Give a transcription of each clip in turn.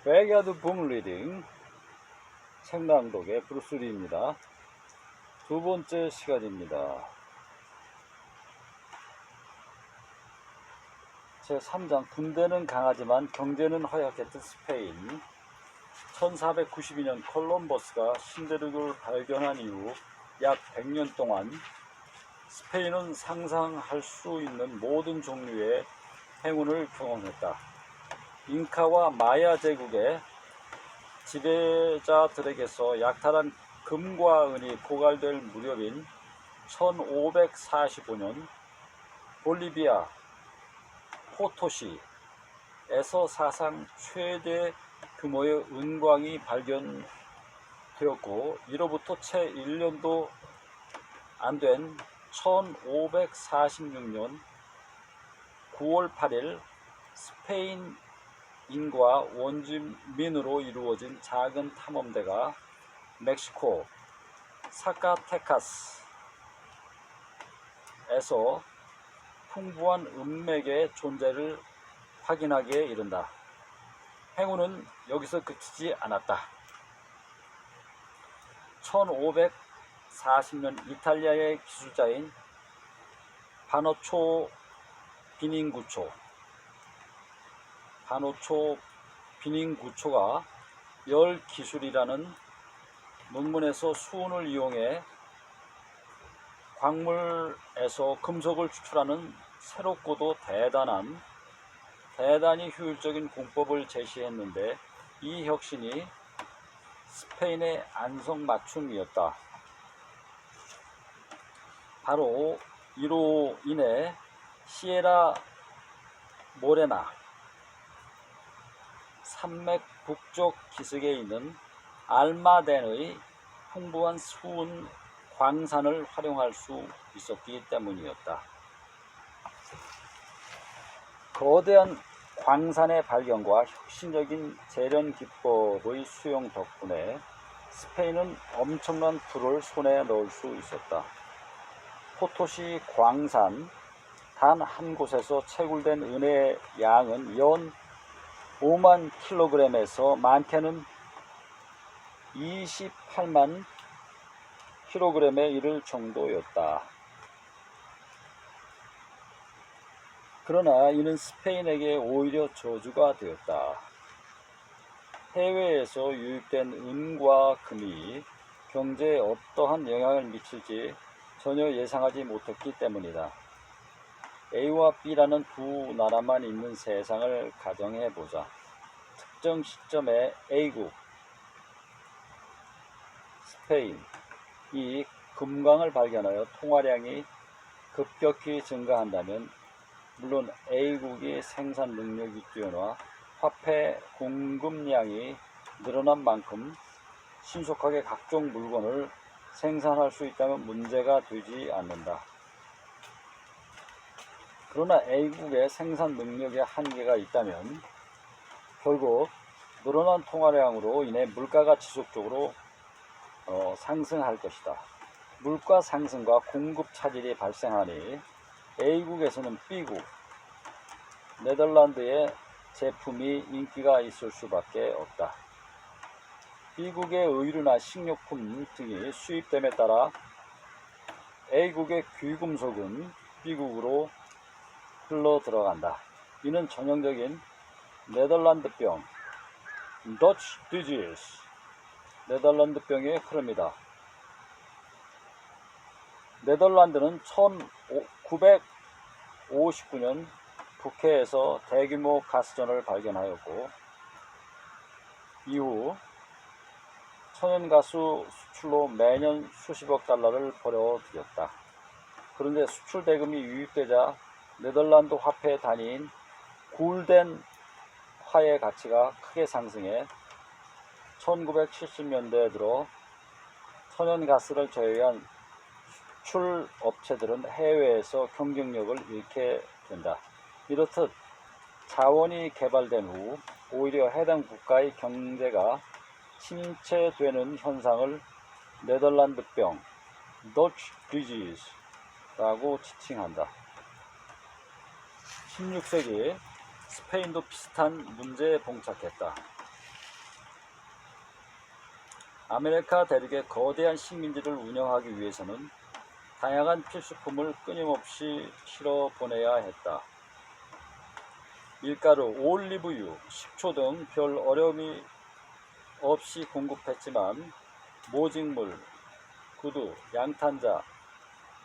백야드 북 리딩 책낭독의 브루스리입니다. 두 번째 시간입니다. 제3장 군대는 강하지만 경제는 허약했던 스페인. 1492년 콜럼버스가 신대륙을 발견한 이후 약 100년 동안 스페인은 상상할 수 있는 모든 종류의 행운을 경험했다. 잉카와 마야 제국의 지배자들에게서 약탈한 금과 은이 고갈될 무렵인 1545년 볼리비아 포토시에서 사상 최대 규모의 은광이 발견되었고, 이로부터 채 1년도 안 된 1546년 9월 8일 스페인인과 원주민으로 이루어진 작은 탐험대가 멕시코 사카테카스에서 풍부한 은맥의 존재를 확인하기에 이른다. 행운은 여기서 그치지 않았다. 1540년 이탈리아의 기술자인 바노초 비닌구초가 열 기술이라는 논문에서 수은을 이용해 광물에서 금속을 추출하는 새롭고도 대단히 효율적인 공법을 제시했는데, 이 혁신이 스페인의 안성맞춤이었다. 바로 이로 인해 시에라 모레나 산맥 북쪽 기슭에 있는 알마덴의 풍부한 수은 광산을 활용할 수 있었기 때문이었다. 거대한 광산의 발견과 혁신적인 재련 기법의 수용 덕분에 스페인은 엄청난 부를 손에 넣을 수 있었다. 포토시 광산 단 한 곳에서 채굴된 은의 양은 연 5만 킬로그램에서 많게는 28만 킬로그램에 이를 정도였다. 그러나 이는 스페인에게 오히려 저주가 되었다. 해외에서 유입된 은과 금이 경제에 어떠한 영향을 미칠지 전혀 예상하지 못했기 때문이다. A와 B라는 두 나라만 있는 세상을 가정해보자. 특정 시점에 A국, 스페인이 금광을 발견하여 통화량이 급격히 증가한다면, 물론 A국이 생산 능력이 뛰어나 화폐 공급량이 늘어난 만큼 신속하게 각종 물건을 생산할 수 있다면 문제가 되지 않는다. 그러나 A국의 생산 능력에 한계가 있다면 결국 늘어난 통화량으로 인해 물가가 지속적으로 상승할 것이다. 물가 상승과 공급 차질이 발생하니 A국에서는 B국, 네덜란드의 제품이 인기가 있을 수밖에 없다. B국의 의류나 식료품 등이 수입됨에 따라 A국의 귀금속은 B국으로 흘러 들어간다. 이는 전형적인 네덜란드병, Dutch disease, 네덜란드병의 흐름이다. 네덜란드는 1959년 북해에서 대규모 가스전을 발견하였고, 이후 천연가스 수출로 매년 수십억 달러를 벌어들였다. 그런데 수출 대금이 유입되자 네덜란드 화폐 단위인 굴덴 화의 가치가 크게 상승해 1970년대에 들어 천연가스를 제외한 수출 업체들은 해외에서 경쟁력을 잃게 된다. 이렇듯 자원이 개발된 후 오히려 해당 국가의 경제가 침체되는 현상을 네덜란드병, Dutch disease라고 지칭한다. 16세기 스페인도 비슷한 문제에 봉착했다. 아메리카 대륙의 거대한 식민지를 운영하기 위해서는 다양한 필수품을 끊임없이 실어 보내야 했다. 밀가루, 올리브유, 식초 등 별 어려움이 없이 공급했지만 모직물, 구두, 양탄자,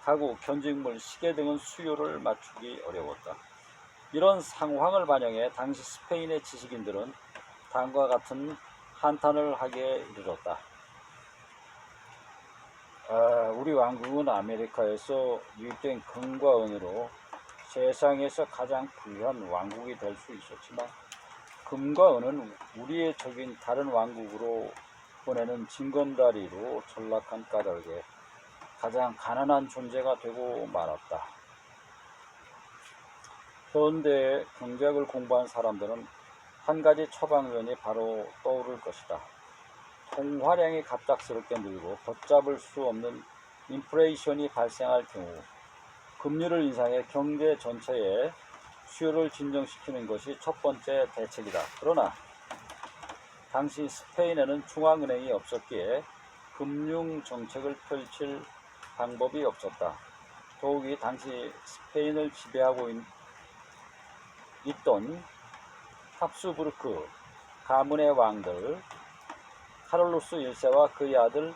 가구, 견직물, 시계 등은 수요를 맞추기 어려웠다. 이런 상황을 반영해 당시 스페인의 지식인들은 다음과 같은 한탄을 하기에 이르렀다. 우리 왕국은 아메리카에서 유입된 금과 은으로 세상에서 가장 부유한 왕국이 될 수 있었지만 금과 은은 우리의 적인 다른 왕국으로 보내는 징검다리로 전락한 까닭에 가장 가난한 존재가 되고 말았다. 현대의 경제학을 공부한 사람들은 한 가지 처방전이 바로 떠오를 것이다. 통화량이 갑작스럽게 늘고 걷잡을 수 없는 인플레이션이 발생할 경우 금리를 인상해 경제 전체에 수요를 진정시키는 것이 첫 번째 대책이다. 그러나 당시 스페인에는 중앙은행이 없었기에 금융 정책을 펼칠 방법이 없었다. 더욱이 당시 스페인을 지배하고 있던 합스부르크 가문의 왕들 카를로스 1세와 그의 아들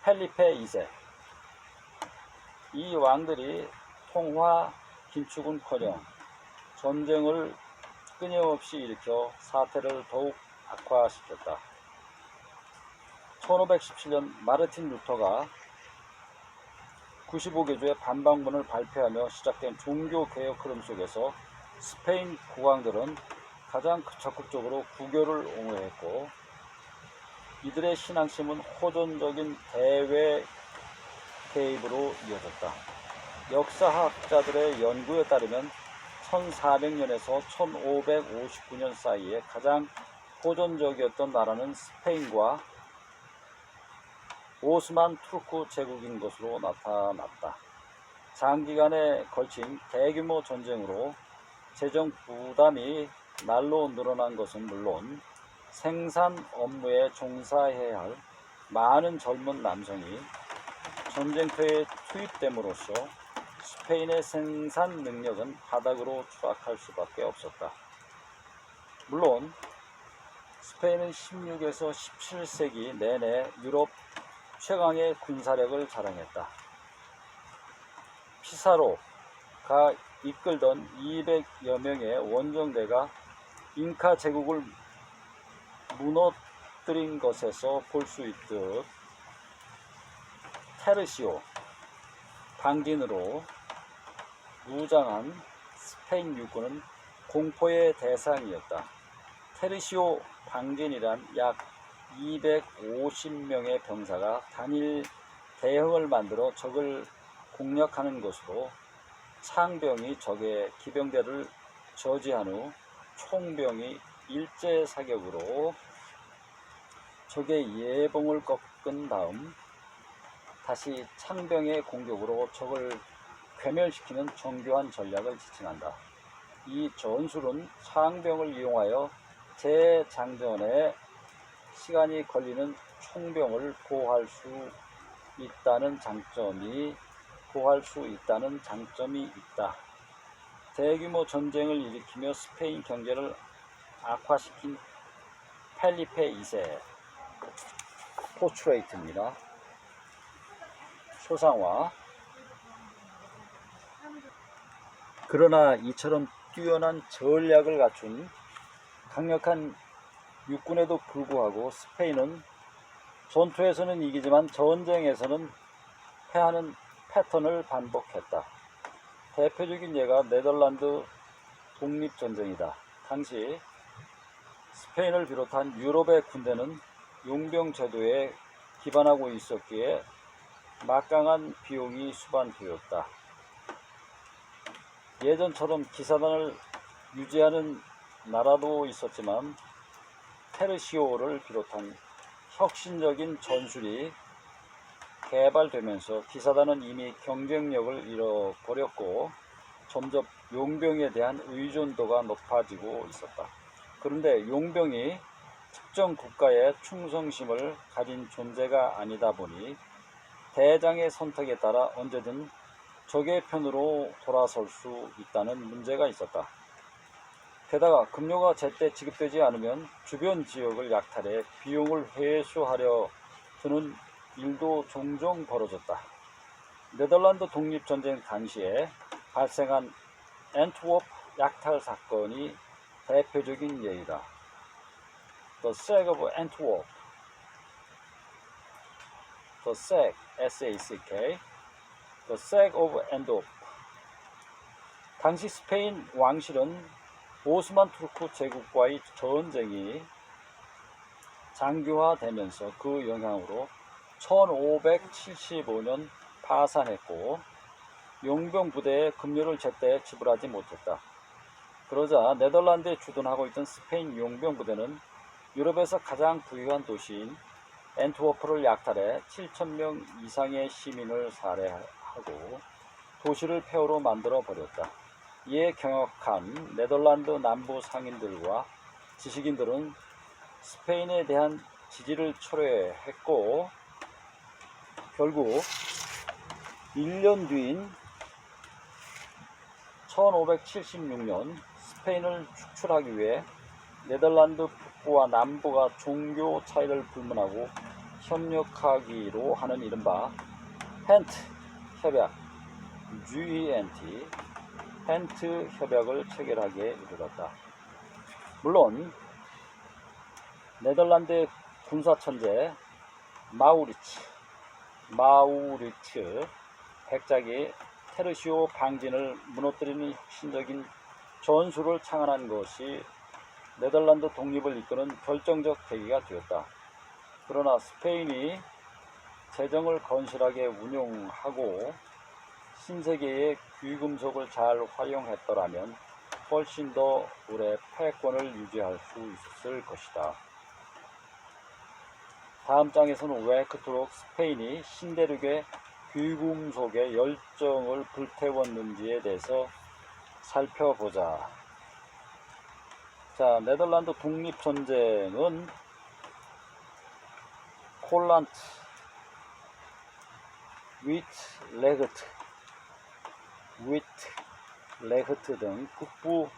펠리페 2세, 이 왕들이 통화 긴축은커녕 전쟁을 끊임없이 일으켜 사태를 더욱 악화시켰다. 1517년 마르틴 루터가 95개조의 반박문을 발표하며 시작된 종교개혁 흐름 속에서 스페인 국왕들은 가장 적극적으로 구교를 옹호했고 이들의 신앙심은 호전적인 대외 개입으로 이어졌다. 역사학자들의 연구에 따르면 1400년에서 1559년 사이에 가장 호전적이었던 나라는 스페인과 오스만 투르크 제국인 것으로 나타났다. 장기간에 걸친 대규모 전쟁으로 재정 부담이 날로 늘어난 것은 물론 생산 업무에 종사해야 할 많은 젊은 남성이 전쟁터에 투입됨으로써 스페인의 생산 능력은 바닥으로 추락할 수밖에 없었다. 물론 스페인은 16에서 17세기 내내 유럽 최강의 군사력을 자랑했다. 피사로가 이끌던 200여 명의 원정대가 잉카 제국을 무너뜨린 것에서 볼 수 있듯 테르시오 방진으로 무장한 스페인 육군은 공포의 대상이었다. 테르시오 방진이란 약 250명의 병사가 단일 대형을 만들어 적을 공략하는 것으로 창병이 적의 기병대를 저지한 후 총병이 일제 사격으로 적의 예봉을 꺾은 다음 다시 창병의 공격으로 적을 괴멸시키는 정교한 전략을 지칭한다. 이 전술은 창병을 이용하여 재장전에 시간이 걸리는 총병을 보호할 수 있다는 장점이 있다. 대규모 전쟁을 일으키며 스페인 경제를 악화시킨 펠리페 2세 포트레이트입니다. 초상화. 그러나 이처럼 뛰어난 전략을 갖춘 강력한 육군에도 불구하고 스페인은 전투에서는 이기지만 전쟁에서는 패하는 패턴을 반복했다. 대표적인 예가 네덜란드 독립전쟁이다. 당시 스페인을 비롯한 유럽의 군대는 용병 제도에 기반하고 있었기에 막강한 비용이 수반되었다. 예전처럼 기사단을 유지하는 나라도 있었지만 테르시오를 비롯한 혁신적인 전술이 개발되면서 기사단은 이미 경쟁력을 잃어버렸고 점점 용병에 대한 의존도가 높아지고 있었다. 그런데 용병이 특정 국가의 충성심을 가진 존재가 아니다 보니 대장의 선택에 따라 언제든 적의 편으로 돌아설 수 있다는 문제가 있었다. 게다가 급료가 제때 지급되지 않으면 주변 지역을 약탈해 비용을 회수하려 드는 일도 종종 벌어졌다. 네덜란드 독립전쟁 당시에 발생한 앤트워프 약탈 사건이 대표적인 예이다. The Sack of Antwerp, The Sack, S-A-C-K, The Sack of Antwerp. 당시 스페인 왕실은 오스만 투르크 제국과의 전쟁이 장기화되면서 그 영향으로 1575년 파산했고 용병 부대의 급료를 제때 지불하지 못했다. 그러자 네덜란드에 주둔하고 있던 스페인 용병 부대는 유럽에서 가장 부유한 도시인 앤트워프를 약탈해 7,000명 이상의 시민을 살해하고 도시를 폐허로 만들어 버렸다. 이에 경악한 네덜란드 남부 상인들과 지식인들은 스페인에 대한 지지를 철회했고 결국 1년 뒤인 1576년 스페인을 축출하기 위해 네덜란드 북부와 남부가 종교 차이를 불문하고 협력하기로 하는 이른바 헨트 협약 GENT 헨트 협약을 체결하기에 이르렀다. 물론 네덜란드의 군사 천재 마우리츠 백작이 테르시오 방진을 무너뜨리는 혁신적인 전술을 창안한 것이 네덜란드 독립을 이끄는 결정적 계기가 되었다. 그러나 스페인이 재정을 건실하게 운용하고 신세계의 귀금속을 잘 활용했더라면 훨씬 더 오래 패권을 유지할 수 있었을 것이다. 다음 장에서는 왜 그토록 스페인이 신대륙의 귀금속의 열정을 불태웠는지에 대해서 살펴보자. 자, 네덜란드 독립전쟁은 콜란트, 위트레흐트 등 북부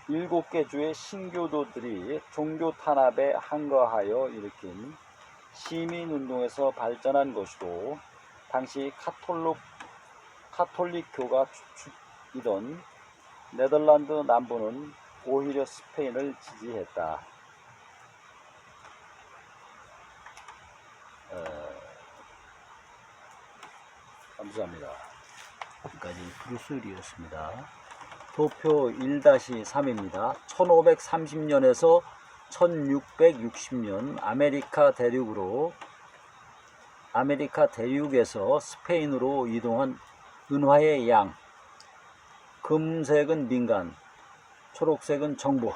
7개 주의 신교도들이 종교 탄압에 항거하여 일으킨 시민운동에서 발전한 것이고 당시 카톨릭교가 주축이던 네덜란드 남부는 오히려 스페인을 지지했다. 감사합니다. 여기까지 브루스리였습니다. 도표 1-3입니다. 1530년에서 1660년 아메리카 대륙에서 스페인으로 이동한 은화의 양, 금색은 민간, 초록색은 정부,